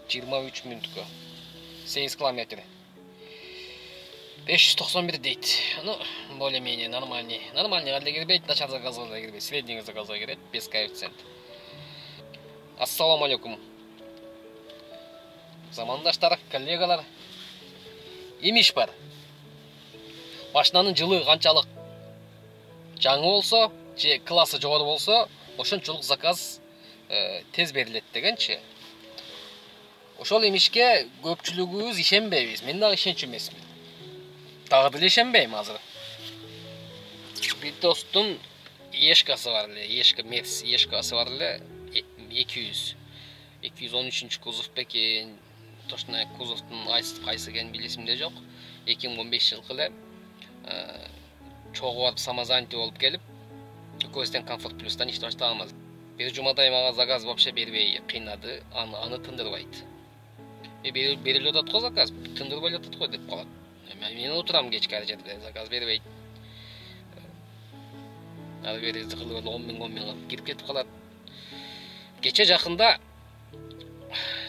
23 мүнөткө. 8 километр. 591 дейт. Ну, более-менее нормальный. Нормальный халде кирбейт, начар заказга да кирбейт. Средний заказга кирет, без коэффициент. Ассаламу алейкум. Замандаштар, коллегалар. Имиш бар. Машинанын жылы канчалык жаңы болсо, же классы жогору болсо, ошончолук заказ тез берилет дегенчи. Ошол имишке көпчүлүгүбүз ишенбейбиз. Мен дагы ишенчү эмесмин. Дагы деле ишенбейм азыр. Бир достун Ешкасы бар эле, Ешка Мерс Ешкасы бар эле 200. 213 кузов бекен. Точно кузовдун кайсы экенин билесимде жок. 2015 жылкы эле чогуу барып самозанятый болуп келип, көстен комфорт плюстан ишти баштаганбыз. Бир жумадай мага заказ вообще бербей кыйнады, аны тындырбайт. Берилип атат го заказ, тындырбай атат го деп калат. Мен отурам кечке арачетке, заказ бербейт. Ары бери кылып 10 миң кирип кетип калат. Кече жакында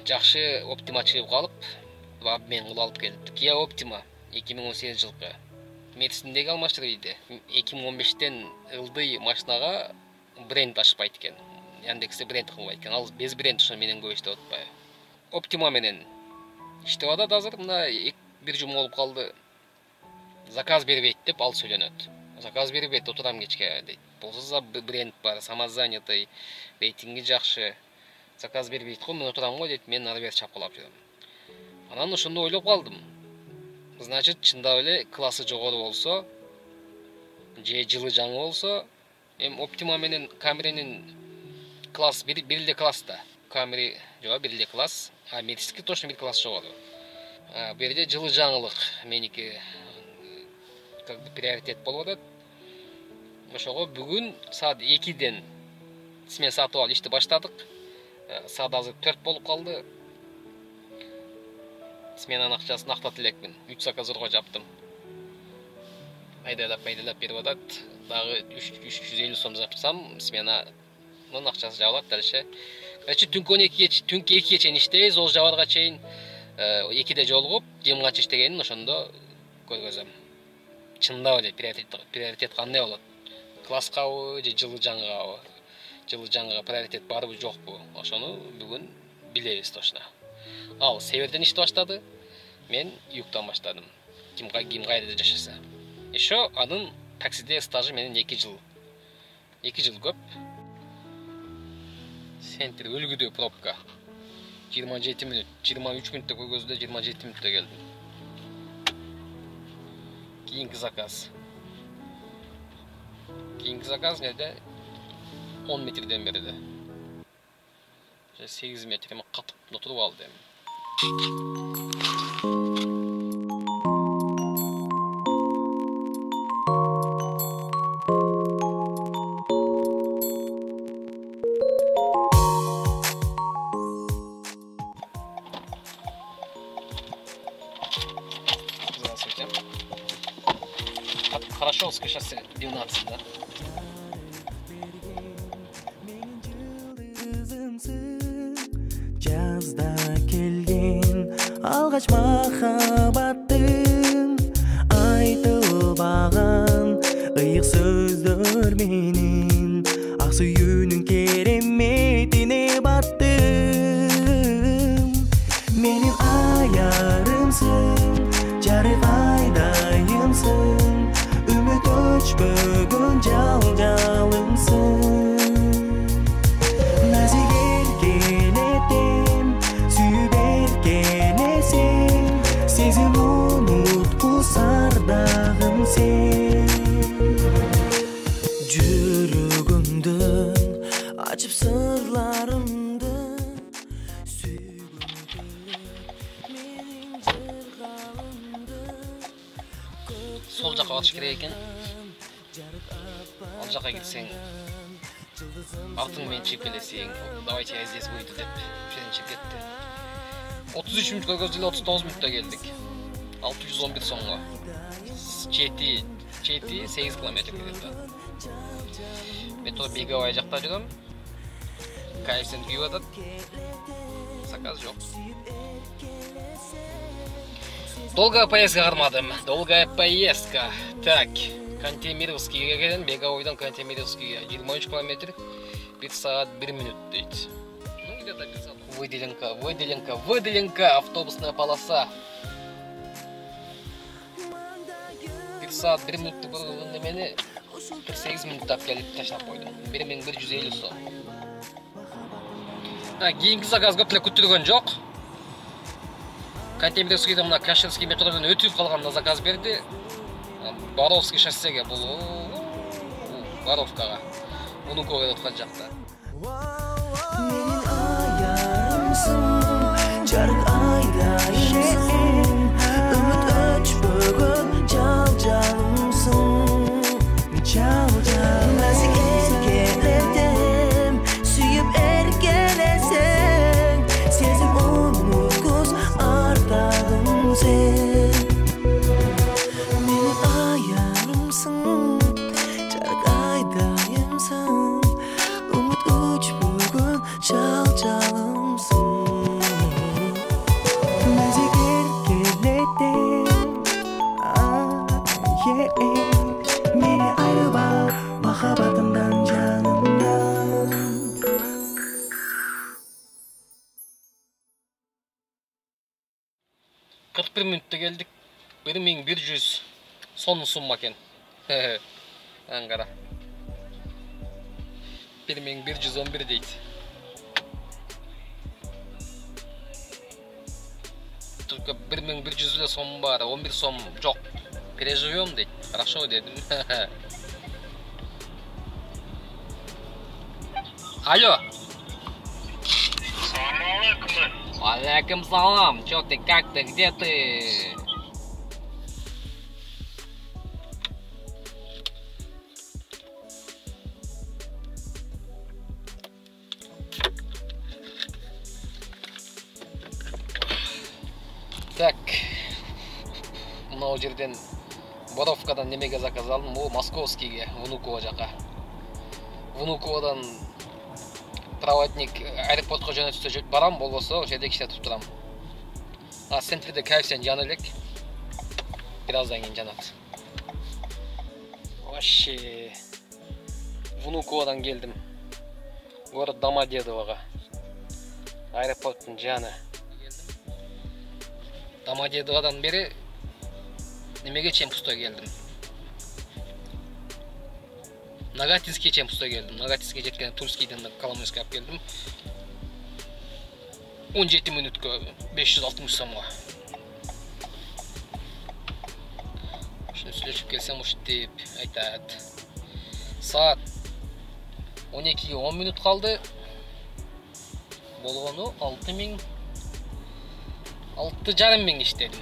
жакшы Optima чыгып калып, обмен кылып алып келип. Kia Optima 2018 жылкы. Мерсиндеги алмаштырды. 2015-тен ылдый машинага бренд ашпайт экен. Яндексте бренд кылбайт экен. Ал без бренд ошо менен көп иштеп атпайбы. Optima менен иштеп атат азыр. Мына бир жума болуп калды. Заказ бербейт деп ал сүйлөнөт. Заказ бербейт, отурам кечке дейт. Болсо бренд бар, самозанятый, рейтинги жакшы. Заказ бербейт го, мен отурам го дейт. Мен ары бери чапкылап жүрөм. Анан ошондо ойлоп калдым. Значит, чындап эле классы жогору болсо, же жылы жаңы болсо, Optima менен Camry'nin класс бир эле класста. Camry жок, бир эле класс, а Mercedes точно бир класс жогору. Бу жерде жылы жаңылык меники как бы приоритет болуп атат. Ошого бүгүн саат 2-ден смен сатып алып ишти баштадык. Саат азыр 4 болуп калды. Сменанын акчасын актат элекмин. 3 заказырга жаптым. Айдалап берип атат. Дагы 350 сом жапсам, сменанын акчасы жабылат дальше. Короче, түнкү 2-ге чейин иштейбиз, ол жабарга чейин 2-де жолугуп, 20-га иштегенин ошондо көргөзөм. Чындап эле приоритет кандай болот? Класскабы же жылы жаңыгабы? Жылы жаңыга приоритет барбы жокпу? Ошону бүгүн билебиз точно. Ал северден ишти баштады. Мен юктан баштадым. Ким кайда жашаса. Ошо анын таксиде стажы менен 2 жыл. 2 жыл көп. Центр өлгүдө пробка. 27 мүнөт, 23 мүнөттө көргөздө 27 мүнөттө келдим. Кийинки заказ. Кийинки заказ неде? 10 метрден берди. 8 метрме катып отуруп алдым. Здравствуйте. Хорошо, сейчас 12, да? Жазда келген алгач махаббаттын айтылбаган ыйык сөздөр менен ак сүйүүнүн кереметине баттым. Менин аярымсың, жарык айдайымсың, үмүт өчпөгөн жалымсың. Сезим унутку сардагым сен. Жүрөгүмдүн ачып сырларымды сүйгүм менин жыргалымды. Сол жака батыш керек экен. Ал жака кетсең, артың менен чыгып келесиң. Давайте я здесь выйду деп чечип кетти. 33 мүнөт көргөздө 39 мүнөттө келдик. 611 сомго. 8 километр кетти. Мен то беговой жакта жүрөм. Коэффициент күйүп атат. Заказ жок. Долгая поездка кармадым. Долгая поездка. Так, Кантемировскийге келген, Беговойдон Кантемировскийге 23 километр, 1 саат 1 минут дейт. Ну, где-то 1 саат. Выделенка, автобусная полоса. 1 саат 1 минутты бұрғылында мені 48 минуттап келіп таштап қойдым. 1150 сом. Кейінгі заказ көптілік күттірген жоқ. Кантемировскийде мына Каширский метродан өтіп қалғанда заказ берді. Боровский шоссеге, бұл Боровкаға. Оның көңел отқан жақта. Менің аярымсың, жарық айдайымсың, үміт өч бүгін жал-жалымсың, жал-жалым. Нәзік еркелетем, сүйіп еркелесең, сезім ұмытқыз ардағым сен. Менің аярымсың, жарық айдайымсың, үміт өч бүгін жал-жалымсың. Нәзік еркелетем, мені айырба махаббатымдан жанымдан. 41 минутта келдік. 1100 сом сумма екен. Аңғара. 1111 дейді. Только 1100 сом бар, 11 сом жоқ. Переживем дейді. Хорошо дедім. Алло. Алейкум салам. Чё ты, как ты, где ты? Так, мынау жерден Боровкадан немеге заказ алдым, ол Московскийге, Внуково жаққа. Внуководан проводник аэропортқа жөнелтсе жүріп барам, болбосо ошол жерде иштетип турам. Центрде кайфсен жана элек. Бираздан кийин жанат. Вообще Внуководан келдим. Город Домодедового. Аэропорттун жаны. Домодедоводан бери немеге чейин пустой келдим. Нагатинский чейин пустой келдим. Нагатинский жеткен Тульскийден Коломойский алып келдим. 17 минутка 560 сомго. Шуну сүйлөшүп келсем ушинтип айтат. Саат 12-ге 10 минут калды. Болгону 6,5 миң иштедим.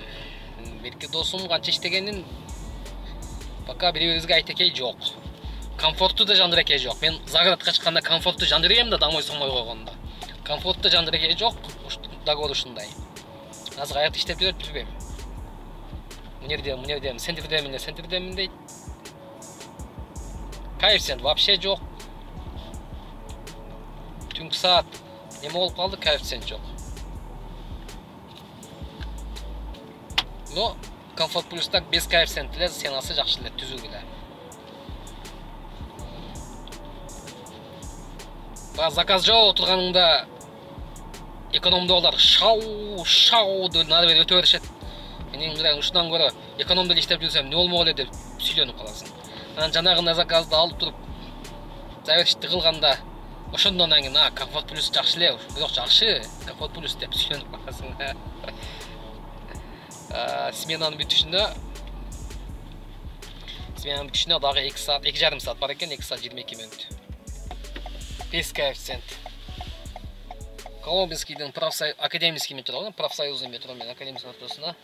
Берки досум канча иштегенин пока бирибизге айтекей жок. Комфортту да жандырекей жок. Мен Заградка чыкканда комфортту жандыргем да домой сомой койгондо. Комфортту жандырекей жок. Договор ушундай. Азыр аякта иштеп жүрөт билбейм. Мунердем, центрдемин дейт. Коэффициент вообще жок. Түнкү саат неме болуп калды, коэффициент жок. Но комфорт плюстак без коэффициент эле сенасы жакшы эле, түзүү эле. Заказ жоо отурганыңда экономдолор шау деп нары бери өтө беришет. Менин ушундан көрө экономдо иштеп жүрсөм эмне болмок эле деп сүйлөнүп каласың. Анан жанагындай заказды алып туруп завершитти кылганда ошондон кийин комфорт плюс жакшы эле, бирок жакшы комфорт плюс деп сүйлөнүп каласың. Сменанын бүтүшүнө дагы 2 саат, 2,5 саат бар экен, 2 саат 22 минут. Без коэффициент. Коломенскийден академический метро, профсоюзный метро мен академический метросуна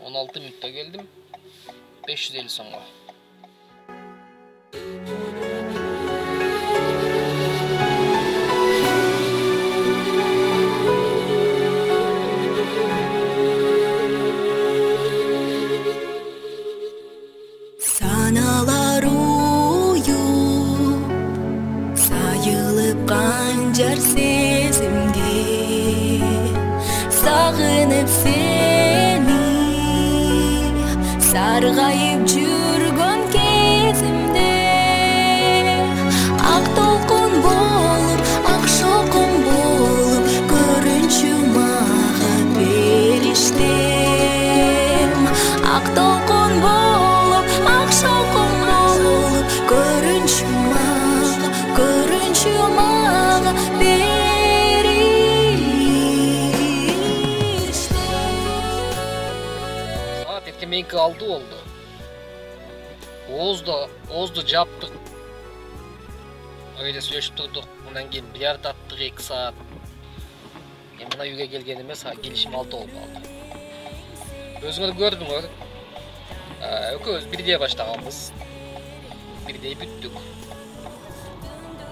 16 минутта келдим. 550 сомго. Sanalar uyup sayılıp qanjar sezimdi saat эртең алды болду. Оозду жаптык. Öyle сүйлөшүп турдук. Мындан кийин бильярд аттык 2 саат. Мына үйгө келгениме келишим 6 болуп калды. Өзүңөр көрдүңөр. Экөөбүз бирдей баштаганбыз. Бирдей бүттүк.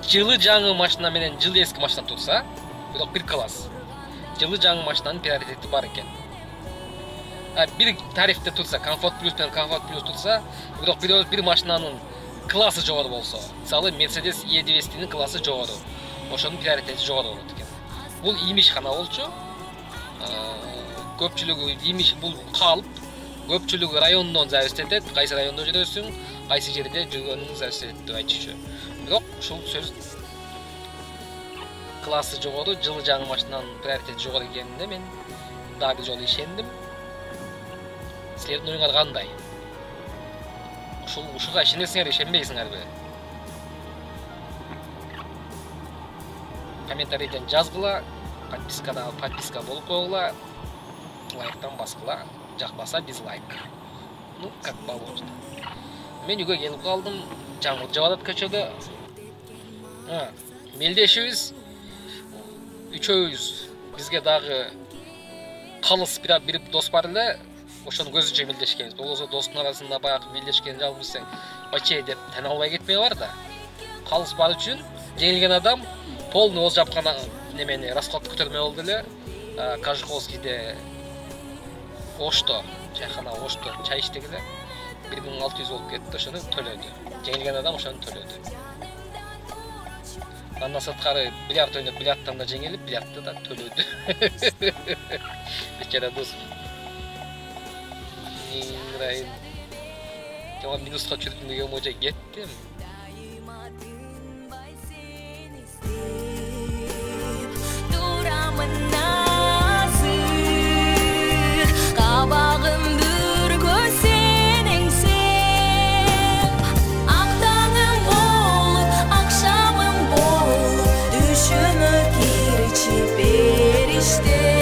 Жылы жаңы машина менен жылы эски машина турса, бирок бир класс. Жылы жаңы машинанын приоритети бар экен. Bir tarifte tursa, Comfort Plus менен Comfort Plus tursa, бирок bir машинанын классы жогору болсо, мисалы Mercedes E200'нин классы жогору, ошонун приоритети жогору болот экен. Бул имишхана болчу. Көпчүлүгү имиш бул калп, көпчүлүгү райондон зависит этет, кайсы райондо жүрөсүң, кайсы жерде жүргөнүң зависит этет деп айтчу. Бирок ушул сөз классы жогору, жылы жаңы машинанын приоритети жогору экенине мен дагы бир жолу ишендим. Силердин оюңар кандай? Ушуга ишенесиңерби, ишенбейсиңерби? Комментарийден жазгыла, подписка болуп койгула, лайктан баскыла, жакпаса дизлайк. Ну, как получится. Мен үйгө келип калдым, жаңгыр жаап атат көчөдө. Мелдешибиз, үчөөбүз бизге дагы калыс бир дос бар эле. Ошону көзүнчө мелдешкенбиз. Болсо достун арасында баягы мелдешкен жалгызсаң, баче деп тана албай кетпей бар да. Калыс бар үчүн жеңилген адам полный оз жапкан немени расход көтөрмөй болду эле. Кожуховскийде Ошто, чайхана Ошто чай иштегиле 1600 болуп кетти, ошону төлөдү. Жеңилген адам ошону төлөдү. Андан сырткары бильярд ойноп, бильярдтан да жеңилип, бильярдты да төлөдү. Бечара дос. Играйын. Жама минусқа жүрдім деген ойда кеттім. Дурамын назыр, қабағым бүркөз сенің сен. Ақтаңым болып, ақшамым болып, düşümü kirçip беріште.